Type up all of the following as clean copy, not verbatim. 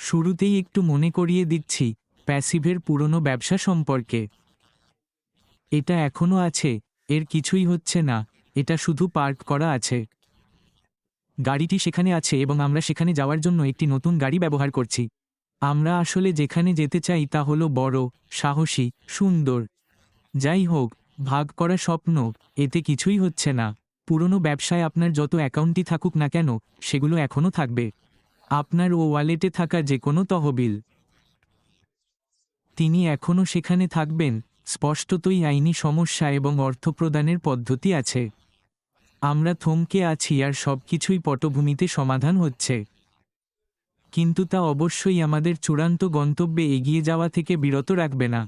শুরুতেই একটু মনে করিয়ে দিচ্ছি প্যাসিভের পুরনো ব্যবসা সম্পর্কে। এটা এখনও আছে, এর কিছুই হচ্ছে না, এটা শুধু পার্ক করা আছে। গাড়িটি সেখানে আছে এবং আমরা সেখানে যাওয়ার জন্য একটি নতুন গাড়ি ব্যবহার করছি। আমরা আসলে যেখানে যেতে চাই তা হলো বড়, সাহসী, সুন্দর। যাই হোক, ভাগ করা স্বপ্ন, এতে কিছুই হচ্ছে না। পুরনো ব্যবসায় আপনার যত অ্যাকাউন্টই থাকুক না কেন, সেগুলো এখনও থাকবে। আপনার ওয়ালেটে থাকা যে কোনো তহবিল, তিনি এখনও সেখানে থাকবেন। স্পষ্টতই আইনি সমস্যা এবং অর্থ প্রদানের পদ্ধতি আছে। আমরা থমকে আছি আর সবকিছুই পটভূমিতে সমাধান হচ্ছে। কিন্তু তা অবশ্যই আমাদের চূড়ান্ত গন্তব্যে এগিয়ে যাওয়া থেকে বিরত রাখবে না।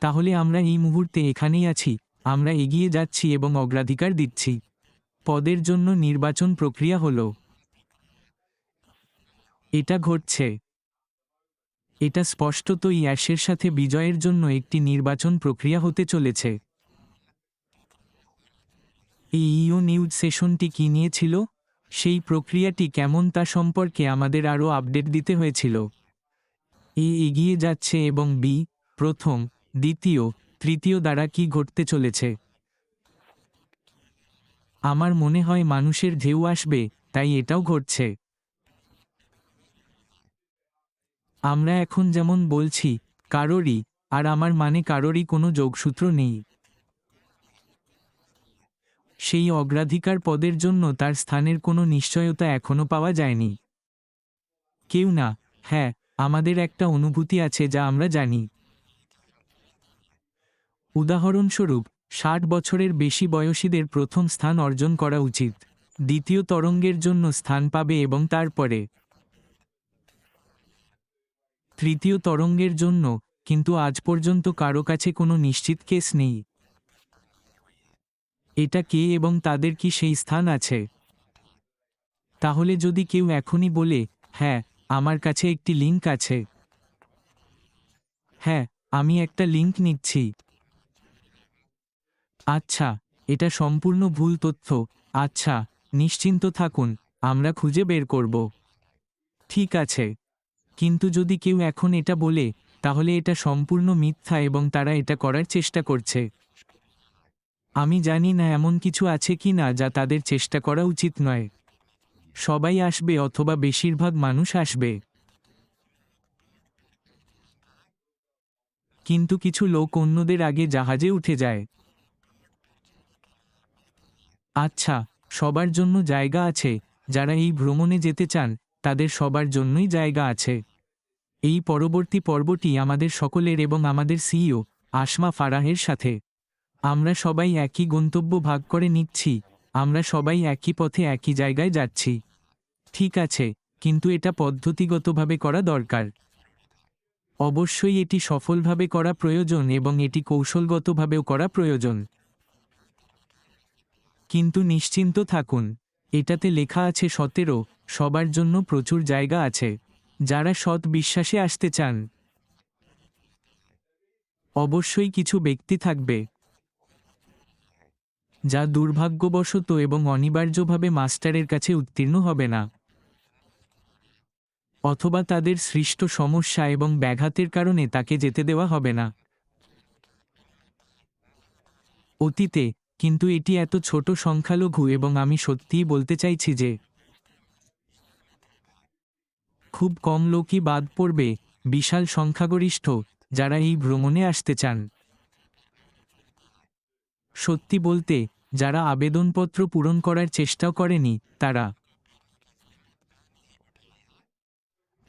তাহলে আমরা এই মুহূর্তে এখানেই আছি, আমরা এগিয়ে যাচ্ছি এবং অগ্রাধিকার দিচ্ছি। পদের জন্য নির্বাচন প্রক্রিয়া হলো। এটা ঘটছে। এটা স্পষ্টতই অ্যাশের সাথে বিজয়ের জন্য একটি নির্বাচন প্রক্রিয়া হতে চলেছে। এই ইউ নিউজ সেশনটি কী নিয়েছিল? সেই প্রক্রিয়াটি কেমন তা সম্পর্কে আমাদের আরও আপডেট দিতে হয়েছিল। এ এগিয়ে যাচ্ছে এবং বি প্রথম, দ্বিতীয়, তৃতীয় দ্বারা কি ঘটতে চলেছে। আমার মনে হয় মানুষের ঢেউ আসবে, তাই এটাও ঘটছে। আমরা এখন যেমন বলছি, কারোরই, আর আমার মানে কারোরই কোনো যোগসূত্র নেই। সেই অগ্রাধিকার পদের জন্য তার স্থানের কোনো নিশ্চয়তা এখনও পাওয়া যায়নি। কেউ না, হ্যাঁ, আমাদের একটা অনুভূতি আছে যা আমরা জানি। উদাহরণস্বরূপ, 60 বছরের বেশি বয়সীদের প্রথম স্থান অর্জন করা উচিত, দ্বিতীয় তরঙ্গের জন্য স্থান পাবে এবং তারপরে তৃতীয় তরঙ্গের জন্য, কিন্তু আজ পর্যন্ত কারো কাছে কোনো নিশ্চিত কেস নেই। এটা কে এবং তাদের কি সেই স্থান আছে? তাহলে যদি কেউ এখনই বলে, হ্যাঁ, আমার কাছে একটি লিঙ্ক আছে, হ্যাঁ, আমি একটা লিঙ্ক নিচ্ছি। আচ্ছা, এটা সম্পূর্ণ ভুল তথ্য। আচ্ছা, নিশ্চিন্ত থাকুন, আমরা খুঁজে বের করব। ঠিক আছে। কিন্তু যদি কেউ এখন এটা বলে, তাহলে এটা সম্পূর্ণ মিথ্যা এবং তারা এটা করার চেষ্টা করছে। আমি জানি না এমন কিছু আছে কি না যা তাদের চেষ্টা করা উচিত নয়। সবাই আসবে অথবা বেশিরভাগ মানুষ আসবে। কিন্তু কিছু লোক অন্যদের আগে জাহাজে উঠে যায়। আচ্ছা, সবার জন্য জায়গা আছে। যারা এই ভ্রমণে যেতে চান, তাদের সবার জন্যই জায়গা আছে। এই পরবর্তী পর্বটি আমাদের সকলের এবং আমাদের সিইও আসমা ফারাহের সাথে। আমরা সবাই একই গন্তব্য ভাগ করে নিচ্ছি, আমরা সবাই একই পথে একই জায়গায় যাচ্ছি। ঠিক আছে, কিন্তু এটা পদ্ধতিগতভাবে করা দরকার। অবশ্যই এটি সফলভাবে করা প্রয়োজন এবং এটি কৌশলগতভাবেও করা প্রয়োজন। কিন্তু নিশ্চিন্ত থাকুন, এটাতে লেখা আছে 17, সবার জন্য প্রচুর জায়গা আছে। যারা সৎ বিশ্বাসে আসতে চান। অবশ্যই কিছু ব্যক্তি থাকবে যা দুর্ভাগ্যবশত এবং অনিবার্যভাবে মাস্টারের কাছে উত্তীর্ণ হবে না, অথবা তাদের সৃষ্ট সমস্যা এবং ব্যাঘাতের কারণে তাকে যেতে দেওয়া হবে না। অতীতে, কিন্তু এটি এত ছোট সংখ্যালঘু এবং আমি সত্যিই বলতে চাইছি যে খুব কম লোকই বাদ পড়বে, বিশাল সংখ্যাগরিষ্ঠ, যারা এই ভ্রমণে আসতে চান। সত্যি বলতে, যারা আবেদনপত্র পূরণ করার চেষ্টাও করেনি, তারা।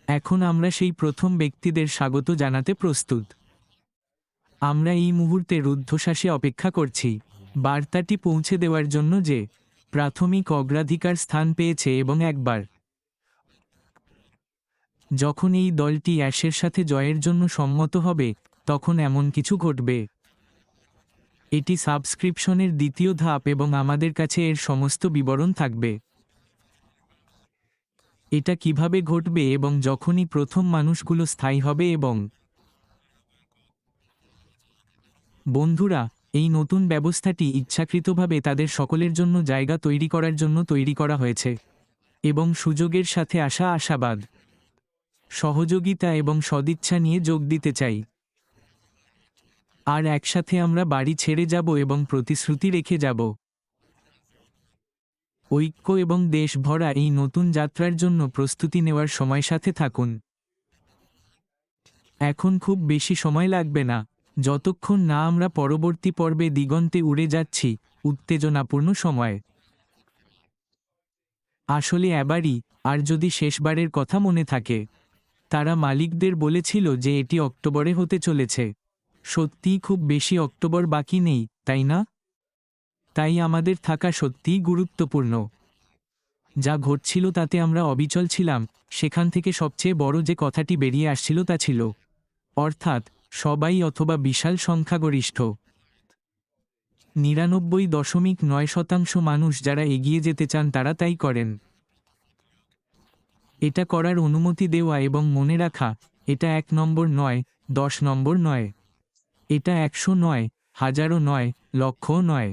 এখন আমরা সেই প্রথম ব্যক্তিদের স্বাগত জানাতে প্রস্তুত। আমরা এই মুহূর্তে রুদ্ধশ্বাসে অপেক্ষা করছি বার্তাটি পৌঁছে দেওয়ার জন্য যে প্রাথমিক অগ্রাধিকার স্থান পেয়েছে এবং একবার যখন এই দলটি অ্যাশের সাথে জয়ের জন্য সম্মত হবে, তখন এমন কিছু ঘটবে। এটি সাবস্ক্রিপশনের দ্বিতীয় ধাপ এবং আমাদের কাছে এর সমস্ত বিবরণ থাকবে। এটা কিভাবে ঘটবে এবং যখনই প্রথম মানুষগুলো স্থায়ী হবে এবং বন্ধুরা, এই নতুন ব্যবস্থাটি ইচ্ছাকৃতভাবে তাদের সকলের জন্য জায়গা তৈরি করার জন্য তৈরি করা হয়েছে এবং সুযোগের সাথে আসা আশাবাদ। সহযোগিতা এবং সদিচ্ছা নিয়ে যোগ দিতে চাই। আর একসাথে আমরা বাড়ি ছেড়ে যাব এবং প্রতিশ্রুতি রেখে যাব। ঐক্য এবং দেশ ভরা এই নতুন যাত্রার জন্য প্রস্তুতি নেওয়ার সময় সাথে থাকুন। এখন খুব বেশি সময় লাগবে না, যতক্ষণ না আমরা পরবর্তী পর্বে দিগন্তে উড়ে যাচ্ছি, উত্তেজনাপূর্ণ সময়। আসলে এবারই, আর যদি শেষবারের কথা মনে থাকে, তারা মালিকদের বলেছিল যে এটি অক্টোবরে হতে চলেছে। সত্যিই খুব বেশি অক্টোবর বাকি নেই, তাই না? তাই আমাদের থাকা সত্যিই গুরুত্বপূর্ণ। যা ঘটছিল তাতে আমরা অবিচল ছিলাম, সেখান থেকে সবচেয়ে বড় যে কথাটি বেরিয়ে আসছিল তা ছিল, অর্থাৎ সবাই অথবা বিশাল সংখ্যাগরিষ্ঠ 99.9% মানুষ যারা এগিয়ে যেতে চান তারা তাই করেন। এটা করার অনুমতি দেওয়া এবং মনে রাখা, এটা 1 নম্বর নয়, 10 নম্বর নয়। এটা 100 নয়, হাজারও নয়, লক্ষও নয়।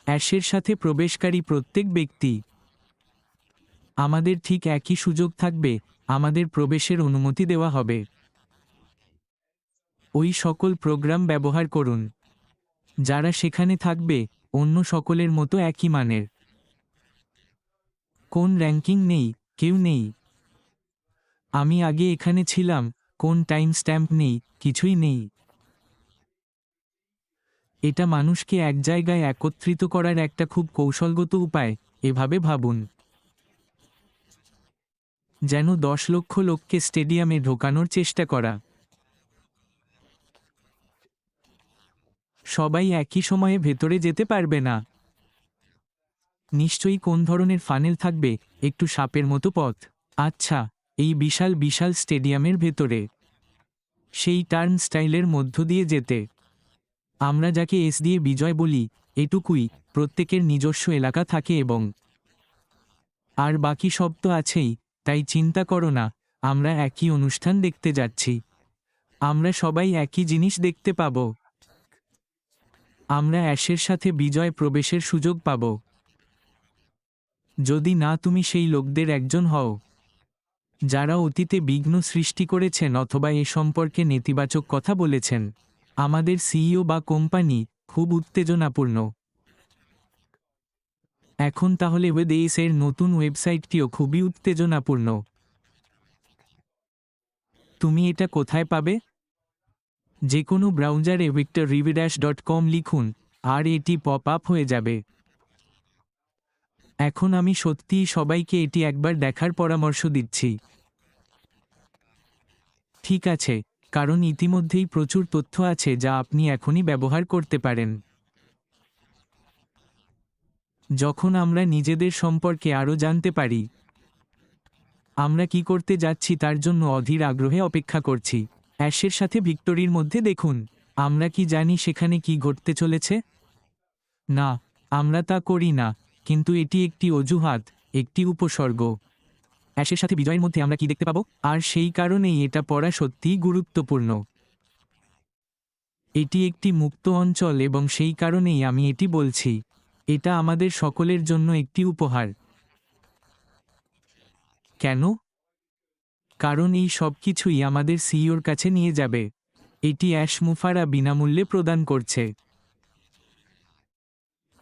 অ্যাশের সাথে প্রবেশকারী প্রত্যেক ব্যক্তি। আমাদের ঠিক একই সুযোগ থাকবে, আমাদের প্রবেশের অনুমতি দেওয়া হবে। ওই সকল প্রোগ্রাম ব্যবহার করুন যারা সেখানে থাকবে, অন্য সকলের মতো একই মানের। কোন র্যাঙ্কিং নেই, কেউ নেই। আমি আগে এখানে ছিলাম, কোন টাইম স্ট্যাম্প নেই, কিছুই নেই। এটা মানুষকে এক জায়গায় একত্রিত করার একটা খুব কৌশলগত উপায়। এভাবে ভাবুন, যেন 10 লক্ষ লোককে স্টেডিয়ামে ঢোকানোর চেষ্টা করা। সবাই একই সময়ে ভেতরে যেতে পারবে না। নিশ্চয়ই কোন ধরনের ফানেল থাকবে, একটু সাপের মতো পথ। আচ্ছা, এই বিশাল বিশাল স্টেডিয়ামের ভেতরে সেই টার্ন স্টাইলের মধ্য দিয়ে যেতে, আমরা যাকে এস দিয়ে বিজয় বলি, এটুকুই, প্রত্যেকের নিজস্ব এলাকা থাকে এবং আর বাকি সব তো আছেই। তাই চিন্তা করো না, আমরা একই অনুষ্ঠান দেখতে যাচ্ছি। আমরা সবাই একই জিনিস দেখতে পাব। আমরা অ্যাশের সাথে বিজয় প্রবেশের সুযোগ পাব। যদি না তুমি সেই লোকদের একজন হও যারা অতীতে বিঘ্ন সৃষ্টি করেছেন অথবা এ সম্পর্কে নেতিবাচক কথা বলেছেন। আমাদের সিইও বা কোম্পানি খুব উত্তেজনাপূর্ণ এখন। তাহলে ওয়েদেইস এর নতুন ওয়েবসাইটটিও খুবই উত্তেজনাপূর্ণ। তুমি এটা কোথায় পাবে? যে কোনো ব্রাউজারে victorrividash.com লিখুন আর এটি পপ আপ হয়ে যাবে। এখন আমি সত্যিই সবাইকে এটি একবার দেখার পরামর্শ দিচ্ছি। ঠিক আছে, কারণ ইতিমধ্যেই প্রচুর তথ্য আছে যা আপনি এখনই ব্যবহার করতে পারেন। যখন আমরা নিজেদের সম্পর্কে আরও জানতে পারি, আমরা কি করতে যাচ্ছি তার জন্য অধীর আগ্রহে অপেক্ষা করছি। অ্যাশের সাথে ভিক্টোরির মধ্যে দেখুন, আমরা কি জানি সেখানে কি ঘটতে চলেছে? না, আমরা তা করি না, কিন্তু এটি একটি অজুহাত, একটি উপসর্গ। অ্যাশের সাথে বিজয়ের মধ্যে আমরা কি দেখতে পাবো, আর সেই কারণেই এটা পড়া সত্যিই গুরুত্বপূর্ণ। এটি একটি মুক্ত অঞ্চল এবং সেই কারণেই আমি এটি বলছি। এটা আমাদের সকলের জন্য একটি উপহার। কেন? কারণ এই সব কিছুই আমাদের সিইওর কাছে নিয়ে যাবে। এটি অ্যাশ মুফারা বিনামূল্যে প্রদান করছে।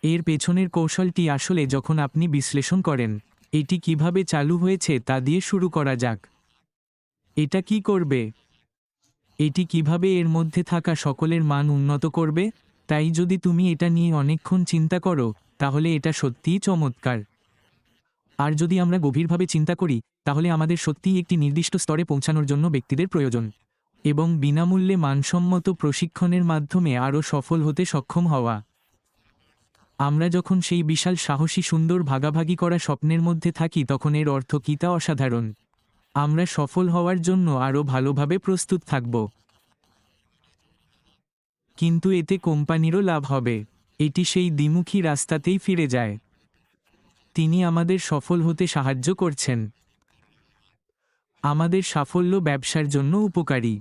এর পেছনের কৌশলটি আসলে যখন আপনি বিশ্লেষণ করেন, এটি কিভাবে চালু হয়েছে তা দিয়ে শুরু করা যাক। এটা কি করবে? এটি কিভাবে এর মধ্যে থাকা সকলের মান উন্নত করবে? তাই যদি তুমি এটা নিয়ে অনেকক্ষণ চিন্তা করো, তাহলে এটা সত্যিই চমৎকার। আর যদি আমরা গভীরভাবে চিন্তা করি, তাহলে আমাদের সত্যিই একটি নির্দিষ্ট স্তরে পৌঁছানোর জন্য ব্যক্তিদের প্রয়োজন এবং বিনামূল্যে মানসম্মত প্রশিক্ষণের মাধ্যমে আরও সফল হতে সক্ষম হওয়া। আমরা যখন সেই বিশাল সাহসী সুন্দর ভাগাভাগি করা স্বপ্নের মধ্যে থাকি তখন এর অর্থ কী তা অসাধারণ। আমরা সফল হওয়ার জন্য আরও ভালোভাবে প্রস্তুত থাকব। কিন্তু এতে কোম্পানিরও লাভ হবে। এটি সেই দ্বিমুখী রাস্তাতেই ফিরে যায়। তিনি আমাদের সফল হতে সাহায্য করছেন। আমাদের সাফল্য ব্যবসার জন্য উপকারী।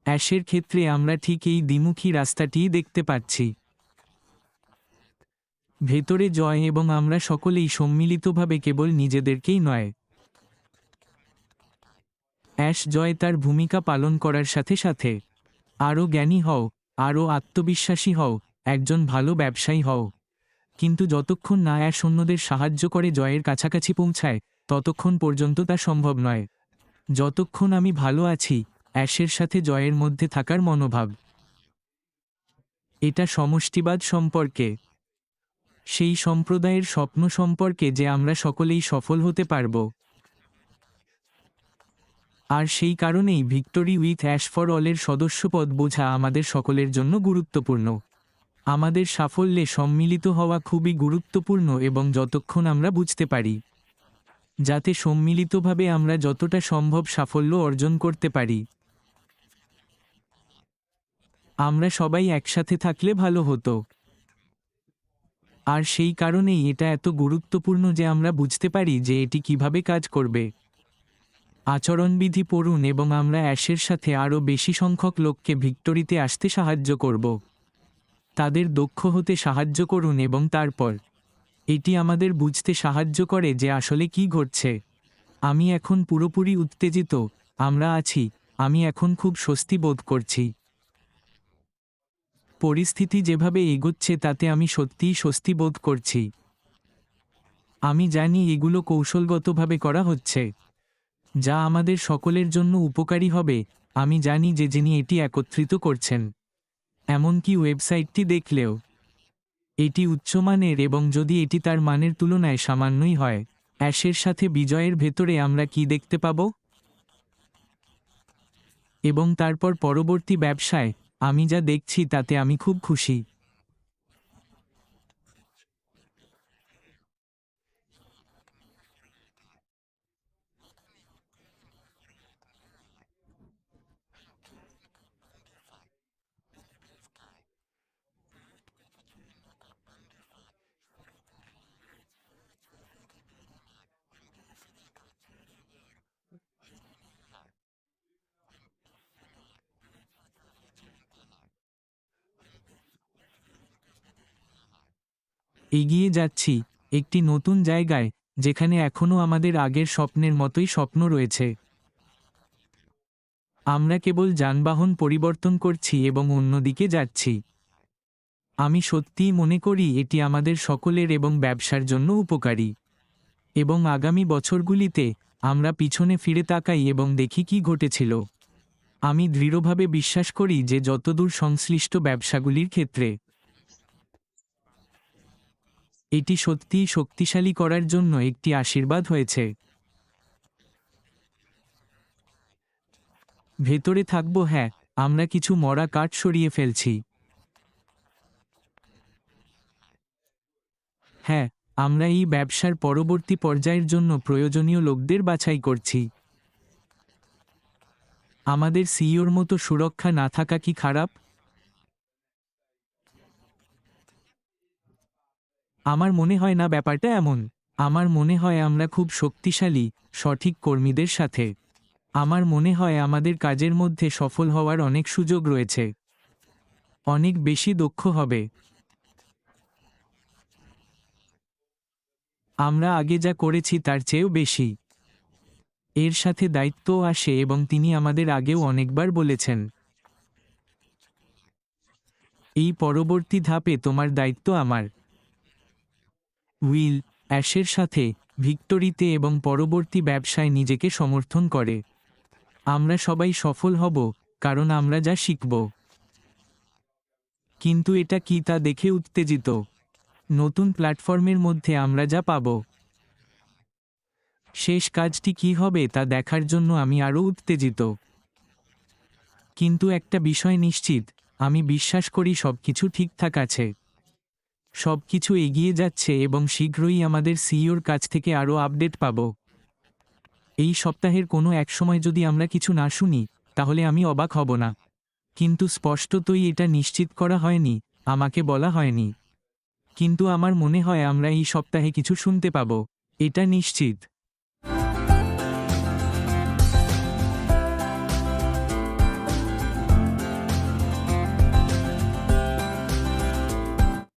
অ্যাশের ক্ষেত্রে আমরা ঠিক এই দ্বিমুখী রাস্তাটিই দেখতে পাচ্ছি। ভেতরে জয় এবং আমরা সকলেই সম্মিলিতভাবে কেবল নিজেদেরকেই নয়, অ্যাশ জয় তার ভূমিকা পালন করার সাথে সাথে আরও জ্ঞানী হও, আরও আত্মবিশ্বাসী হও, একজন ভালো ব্যবসায়ী হও। কিন্তু যতক্ষণ না অ্যাশ অন্যদের সাহায্য করে জয়ের কাছাকাছি পৌঁছায়, ততক্ষণ পর্যন্ত তা সম্ভব নয়। যতক্ষণ আমি ভালো আছি, অ্যাশের সাথে জয়ের মধ্যে থাকার মনোভাব। এটা সমষ্টিবাদ সম্পর্কে, সেই সম্প্রদায়ের স্বপ্ন সম্পর্কে যে আমরা সকলেই সফল হতে পারব। আর সেই কারণেই ভিক্টোরি উইথ অ্যাশ ফর অলের সদস্যপদ বোঝা আমাদের সকলের জন্য গুরুত্বপূর্ণ। আমাদের সাফল্যে সম্মিলিত হওয়া খুবই গুরুত্বপূর্ণ, এবং যতক্ষণ আমরা বুঝতে পারি যাতে সম্মিলিতভাবে আমরা যতটা সম্ভব সাফল্য অর্জন করতে পারি। আমরা সবাই একসাথে থাকলে ভালো হতো। আর সেই কারণেই এটা এত গুরুত্বপূর্ণ যে আমরা বুঝতে পারি যে এটি কিভাবে কাজ করবে। আচরণবিধি পড়ুন এবং আমরা অ্যাশের সাথে আরও বেশি সংখ্যক লোককে ভিক্টোরিতে আসতে সাহায্য করব। তাদের দক্ষ হতে সাহায্য করুন এবং তারপর এটি আমাদের বুঝতে সাহায্য করে যে আসলে কি ঘটছে। আমি এখন পুরোপুরি উত্তেজিত, আমরা আছি, আমি এখন খুব স্বস্তি বোধ করছি। পরিস্থিতি যেভাবে এগোচ্ছে তাতে আমি সত্যিই স্বস্তি বোধ করছি। আমি জানি এগুলো কৌশলগতভাবে করা হচ্ছে, যা আমাদের সকলের জন্য উপকারী হবে। আমি জানি যে যিনি এটি একত্রিত করছেন, এমনকি ওয়েবসাইটটি দেখলেও এটি উচ্চমানের, এবং যদি এটি তার মানের তুলনায় সামান্যই হয়, অ্যাশের সাথে বিজয়ের ভেতরে আমরা কি দেখতে পাব? এবং তারপর পরবর্তী ব্যবসায় আমি যা দেখছি তাতে আমি খুব খুশি। এগিয়ে যাচ্ছি একটি নতুন জায়গায়, যেখানে এখনও আমাদের আগের স্বপ্নের মতোই স্বপ্ন রয়েছে। আমরা কেবল যানবাহন পরিবর্তন করছি এবং অন্যদিকে যাচ্ছি। আমি সত্যিই মনে করি এটি আমাদের সকলের এবং ব্যবসার জন্য উপকারী। এবং আগামী বছরগুলিতে আমরা পিছনে ফিরে তাকাই এবং দেখি কি ঘটেছিল। আমি দৃঢ়ভাবে বিশ্বাস করি যে যতদূর সংশ্লিষ্ট ব্যবসাগুলির ক্ষেত্রে এটি সত্যিই শক্তিশালী করার জন্য একটি আশীর্বাদ হয়েছে। ভেতরে থাকব, হ্যাঁ, আমরা কিছু মরা কাঠ সরিয়ে ফেলছি। হ্যাঁ, আমরা এই ব্যবসার পরবর্তী পর্যায়ের জন্য প্রয়োজনীয় লোকদের বাছাই করছি। আমাদের সিইওর মতো সুরক্ষা না থাকা কি খারাপ? আমার মনে হয় না ব্যাপারটা এমন। আমার মনে হয় আমরা খুব শক্তিশালী, সঠিক কর্মীদের সাথে। আমার মনে হয় আমাদের কাজের মধ্যে সফল হওয়ার অনেক সুযোগ রয়েছে। অনেক বেশি দক্ষ হবে। আমরা আগে যা করেছি তার চেয়েও বেশি। এর সাথে দায়িত্বও আসে, এবং তিনি আমাদের আগেও অনেকবার বলেছেন, এই পরবর্তী ধাপে তোমার দায়িত্ব আমার। উইল অ্যাশের সাথে ভিক্টোরিতে এবং পরবর্তী ব্যবসায় নিজেকে সমর্থন করে। আমরা সবাই সফল হব, কারণ আমরা যা শিখব। কিন্তু এটা কি তা দেখে উত্তেজিত। নতুন প্ল্যাটফর্মের মধ্যে আমরা যা পাব, শেষ কাজটি কি হবে তা দেখার জন্য আমি আরও উত্তেজিত। কিন্তু একটা বিষয় নিশ্চিত, আমি বিশ্বাস করি সবকিছু ঠিকঠাক আছে। সবকিছু এগিয়ে যাচ্ছে, এবং শীঘ্রই আমাদের সিইওর কাছ থেকে আরও আপডেট পাব। এই সপ্তাহের কোনো এক সময় যদি আমরা কিছু না শুনি, তাহলে আমি অবাক হব না। কিন্তু স্পষ্টতই এটা নিশ্চিত করা হয়নি, আমাকে বলা হয়নি। কিন্তু আমার মনে হয় আমরা এই সপ্তাহে কিছু শুনতে পাব, এটা নিশ্চিত।